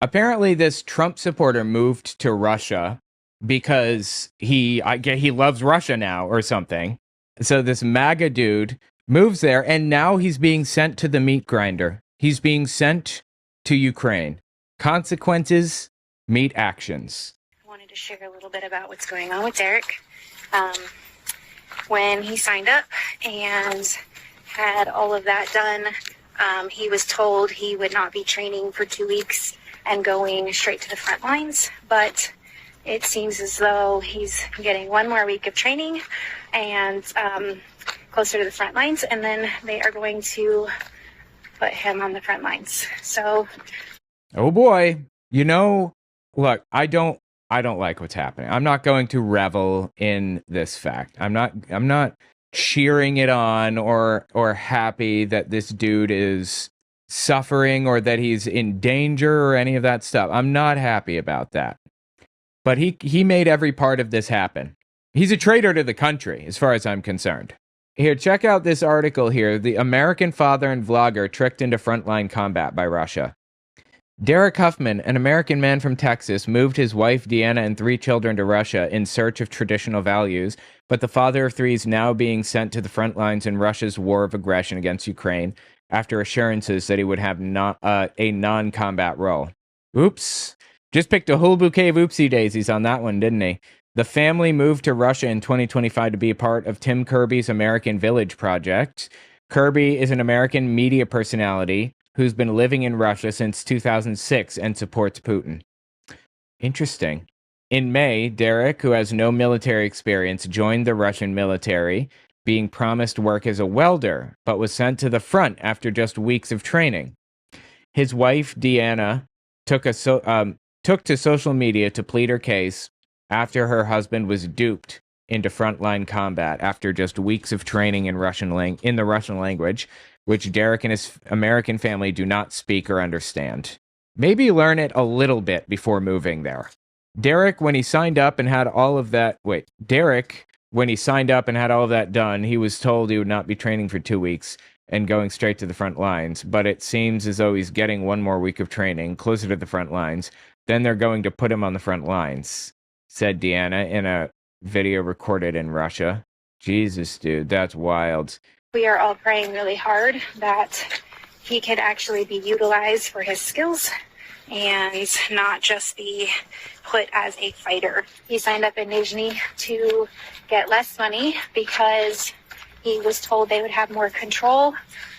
Apparently, this Trump supporter moved to Russia because he loves Russia now or something. So this MAGA dude moves there, and now he's being sent to the meat grinder. He's being sent to Ukraine. Consequences meet actions. I wanted to share a little bit about what's going on with Derek. Um, when he signed up and had all of that done, he was told he would not be training for 2 weeks and going straight to the front lines, but it seems as though he's getting 1 more week of training and closer to the front lines, and then they are going to put him on the front lines. So, oh boy, look, I don't like what's happening. I'm not going to revel in this fact. I'm not cheering it on or happy that this dude is suffering or that he's in danger or any of that stuff. I'm not happy about that. But he made every part of this happen. He's a traitor to the country, as far as I'm concerned. Here, check out this article here. The American father and vlogger tricked into frontline combat by Russia. Derek Huffman, an American man from Texas, moved his wife Deanna and 3 children to Russia in search of traditional values, but the father of 3 is now being sent to the front lines in Russia's war of aggression against Ukraine after assurances that he would have a non-combat role. Oops. Just picked a whole bouquet of oopsie daisies on that one, didn't he? The family moved to Russia in 2025 to be a part of Tim Kirby's American Village project. Kirby is an American media personality who's been living in Russia since 2006 and supports Putin. Interesting. In May, Derek, who has no military experience, joined the Russian military, being promised work as a welder, but was sent to the front after just weeks of training. His wife, Deanna, took to social media to plead her case after her husband was duped into frontline combat after just weeks of training in the Russian language, which Derek and his American family do not speak or understand. Maybe learn it a little bit before moving there. Derek, when he signed up and had all of that done, he was told he would not be training for 2 weeks and going straight to the front lines, but it seems as though he's getting 1 more week of training closer to the front lines. Then they're going to put him on the front lines, said Deanna in a video recorded in Russia. Jesus, dude, that's wild. We are all praying really hard that he could actually be utilized for his skills and not just be put as a fighter. He signed up in Nizhny to get less money because he was told they would have more control.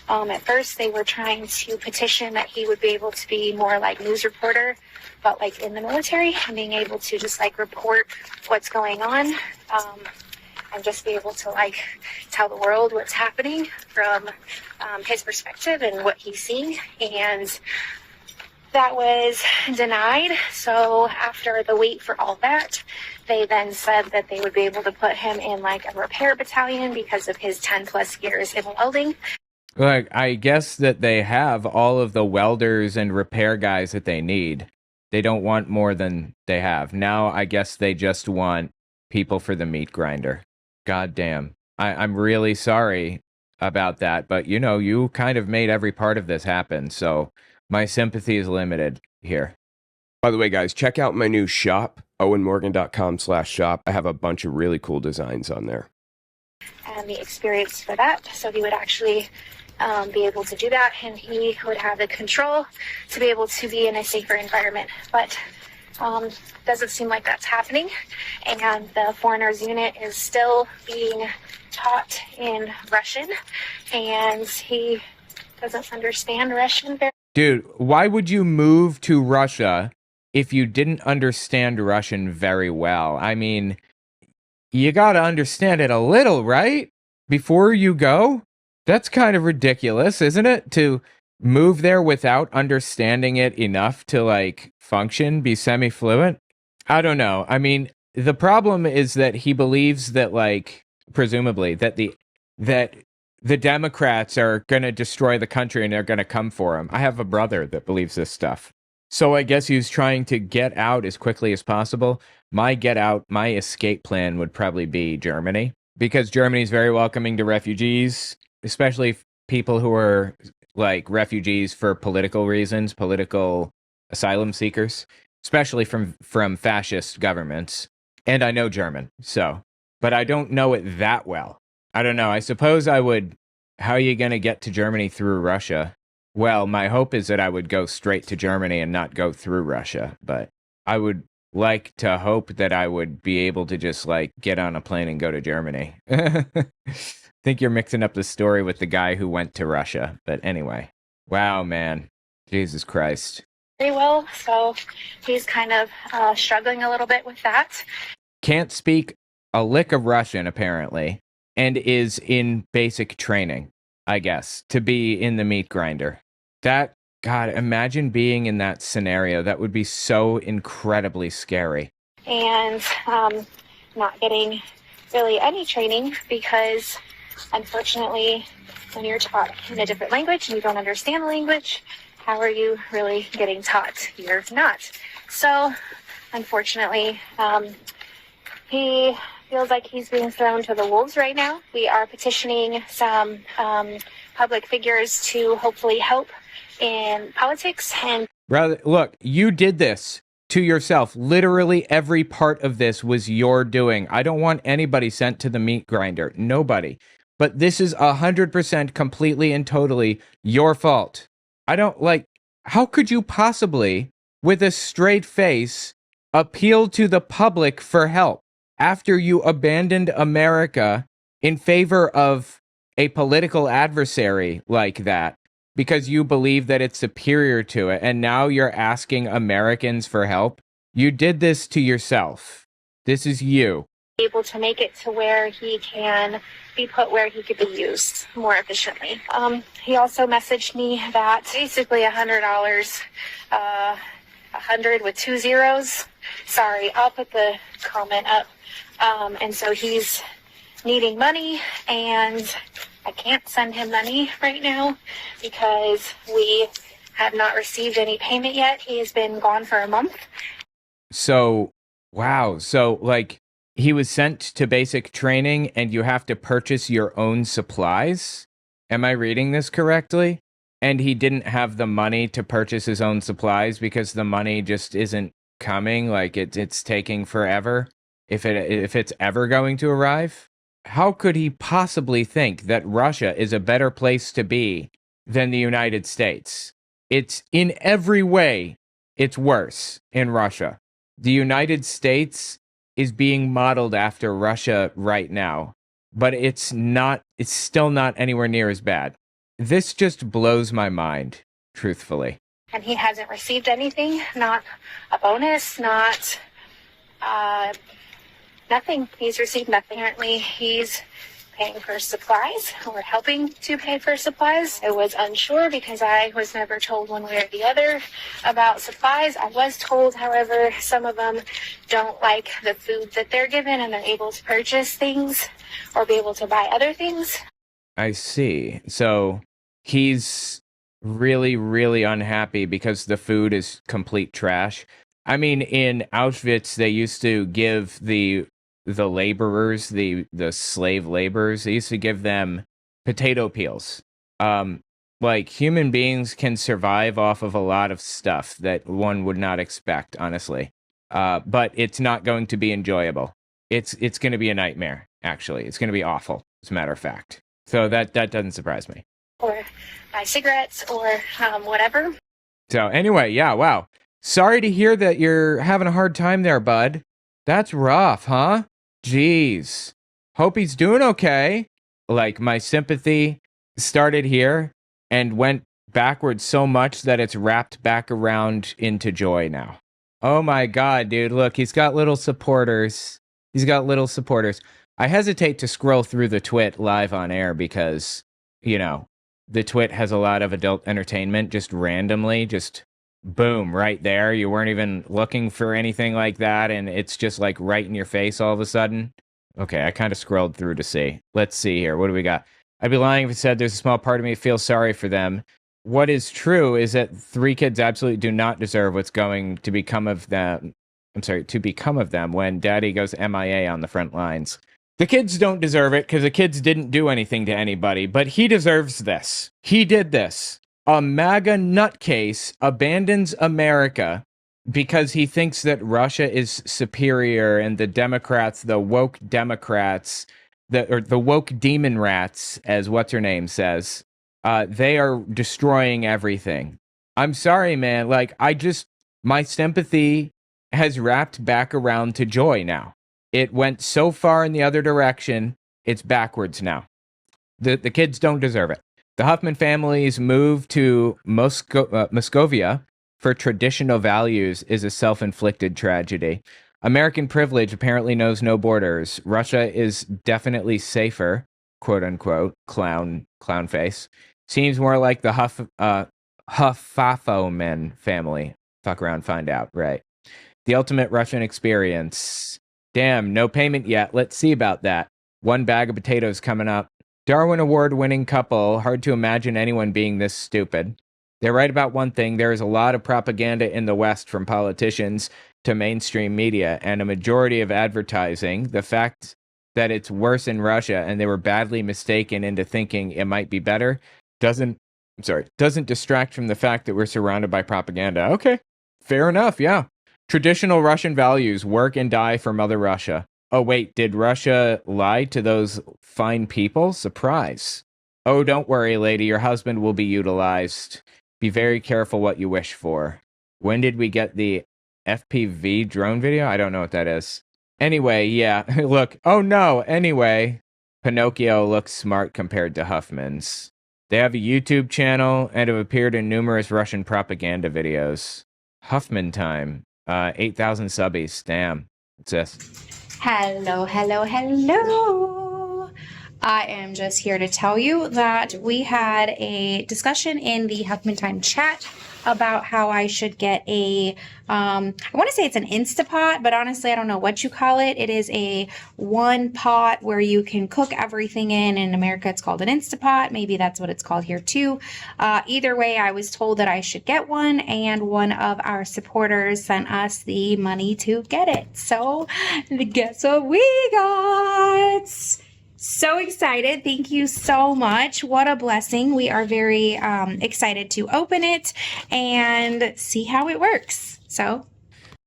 At first, they were trying to petition that he would be able to be more like news reporter, but like in the military, and being able to just like report what's going on, and just be able to like tell the world what's happening from his perspective and what he's seeing. And that was denied. So after the wait for all that, they then said that they would be able to put him in like a repair battalion because of his 10 plus years in welding. Like, I guess that they have all of the welders and repair guys that they need. They don't want more than they have. Now, I guess they just want people for the meat grinder. God damn. I'm really sorry about that, but you kind of made every part of this happen, so my sympathy is limited here. By the way, guys, check out my new shop, owenmorgan.com/shop. I have a bunch of really cool designs on there. And the experience for that, so he would actually be able to do that, and he would have the control to be able to be in a safer environment. But doesn't seem like that's happening, and the foreigners unit is still being taught in Russian, and he doesn't understand Russian very. Dude, why would you move to Russia if you didn't understand Russian very well? I mean, you gotta understand it a little, right? Before you go? That's kind of ridiculous, isn't it? To move there without understanding it enough to, like, function, be semi-fluent? I don't know. I mean, the problem is that he believes that, like, presumably, that the Democrats are going to destroy the country and they're going to come for him. I have a brother that believes this stuff. So I guess he's trying to get out as quickly as possible. My escape plan would probably be Germany, because Germany is very welcoming to refugees, especially people who are like refugees for political reasons, political asylum seekers, especially from fascist governments. And I know German, so, but I don't know it that well. I don't know. I suppose I would. How are you going to get to Germany through Russia? Well, my hope is that I would go straight to Germany and not go through Russia, but I would like to hope that I would be able to just like get on a plane and go to Germany. Think you're mixing up the story with the guy who went to Russia, but anyway. Wow, man. Jesus Christ. Very well, so he's kind of struggling a little bit with that. Can't speak a lick of Russian, apparently, and is in basic training, I guess, to be in the meat grinder. That, God, imagine being in that scenario. That would be so incredibly scary. And not getting really any training because, unfortunately, when you're taught in a different language and you don't understand the language, how are you really getting taught? You're not. So, unfortunately, he feels like he's being thrown to the wolves right now. We are petitioning some public figures to hopefully help in politics. And Brother, look, you did this to yourself. Literally every part of this was your doing. I don't want anybody sent to the meat grinder. Nobody. But this is 100% completely and totally your fault. I don't like, how could you possibly, with a straight face, appeal to the public for help after you abandoned America in favor of a political adversary like that because you believe that it's superior to it, and now you're asking Americans for help? You did this to yourself. This is you. Able to make it to where he can be put where he could be used more efficiently. He also messaged me that basically $100, 100 with 2 zeros. Sorry, I'll put the comment up. And so he's needing money, and I can't send him money right now because we have not received any payment yet. He has been gone for a month. So, wow. So, like, he was sent to basic training and you have to purchase your own supplies? Am I reading this correctly? And he didn't have the money to purchase his own supplies because the money just isn't coming, like it's taking forever if it's ever going to arrive? How could he possibly think that Russia is a better place to be than the United States? It's in every way, it's worse in Russia. The United States is being modeled after Russia right now, but it's still not anywhere near as bad. This just blows my mind, truthfully. And he hasn't received anything, not a bonus, not nothing. He's received nothing. Apparently, he's paying for supplies or helping to pay for supplies. I was unsure because I was never told one way or the other about supplies. I was told, however, some of them don't like the food that they're given and they're able to purchase things or be able to buy other things. I see. So he's really, really unhappy because the food is complete trash. I mean, in Auschwitz, they used to give the laborers, the slave laborers, they used to give them potato peels. Like, human beings can survive off of a lot of stuff that one would not expect, honestly. But it's not going to be enjoyable. It's going to be a nightmare, actually. It's going to be awful, as a matter of fact. So that doesn't surprise me. Or buy cigarettes or whatever. So anyway, yeah, wow. Sorry to hear that you're having a hard time there, bud. That's rough, huh? Jeez. Hope he's doing okay. Like, my sympathy started here and went backwards so much that it's wrapped back around into joy now. Oh my God, dude. Look, he's got little supporters. I hesitate to scroll through the twit live on air because, you know, the twit has a lot of adult entertainment just randomly, just boom, right there. You weren't even looking for anything like that, and it's just like right in your face all of a sudden. Okay, I kind of scrolled through to see. Let's see here. What do we got? I'd be lying if I said there's a small part of me that feels sorry for them. What is true is that 3 kids absolutely do not deserve what's going to become of them. To become of them when daddy goes MIA on the front lines. The kids don't deserve it because the kids didn't do anything to anybody, but he deserves this. He did this. a MAGA nutcase abandons America because he thinks that Russia is superior and the Democrats, the woke Democrats, the woke demon rats, as what's her name says, they are destroying everything. I'm sorry, man. Like, my sympathy has wrapped back around to joy now. It went so far in the other direction, it's backwards now. The kids don't deserve it. The Huffman family's move to Moscovia for traditional values is a self-inflicted tragedy. American privilege apparently knows no borders. Russia is definitely safer, quote unquote, clown face. Seems more like the Huffman family. Fuck around, find out, right? The ultimate Russian experience. Damn, no payment yet. Let's see about that. One bag of potatoes coming up. Darwin Award-winning couple. Hard to imagine anyone being this stupid. They're right about one thing. There is a lot of propaganda in the West from politicians to mainstream media, and a majority of advertising. The fact that it's worse in Russia and they were badly mistaken into thinking it might be better doesn't distract from the fact that we're surrounded by propaganda. Okay, fair enough, yeah. Traditional Russian values, work and die for Mother Russia. Oh wait, did Russia lie to those fine people? Surprise. Oh, don't worry, lady, your husband will be utilized. Be very careful what you wish for. When did we get the FPV drone video? I don't know what that is. Anyway, yeah, look. Oh no, anyway. Pinocchio looks smart compared to Huffmans. They have a YouTube channel and have appeared in numerous Russian propaganda videos. Huffman time. 8,000 subbies. Damn. What's this? Hello, hello, hello. I am just here to tell you that we had a discussion in the Huffman Time chat about how I should get a, I want to say it's an Instapot, but honestly, I don't know what you call it. It is a one pot where you can cook everything in. In America, it's called an Instapot. Maybe that's what it's called here too. Either way, I was told that I should get one, and one of our supporters sent us the money to get it. So guess what we got? So excited. Thank you so much. What a blessing. We are very excited to open it and see how it works. So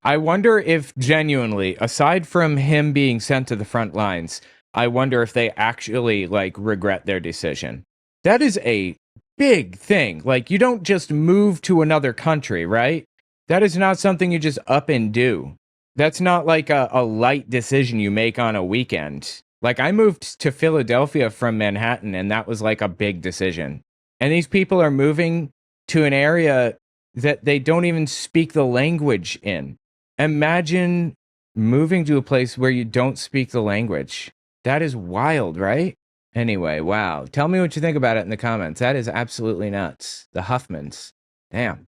I wonder if genuinely, aside from him being sent to the front lines, I wonder if they actually regret their decision. That is a big thing. Like, you don't just move to another country, right? That is not something you just up and do. That's not like a light decision you make on a weekend. Like, I moved to Philadelphia from Manhattan, and that was like a big decision. And these people are moving to an area that they don't even speak the language in. Imagine moving to a place where you don't speak the language. That is wild, right? Anyway, wow. Tell me what you think about it in the comments. That is absolutely nuts. The Huffmans. Damn.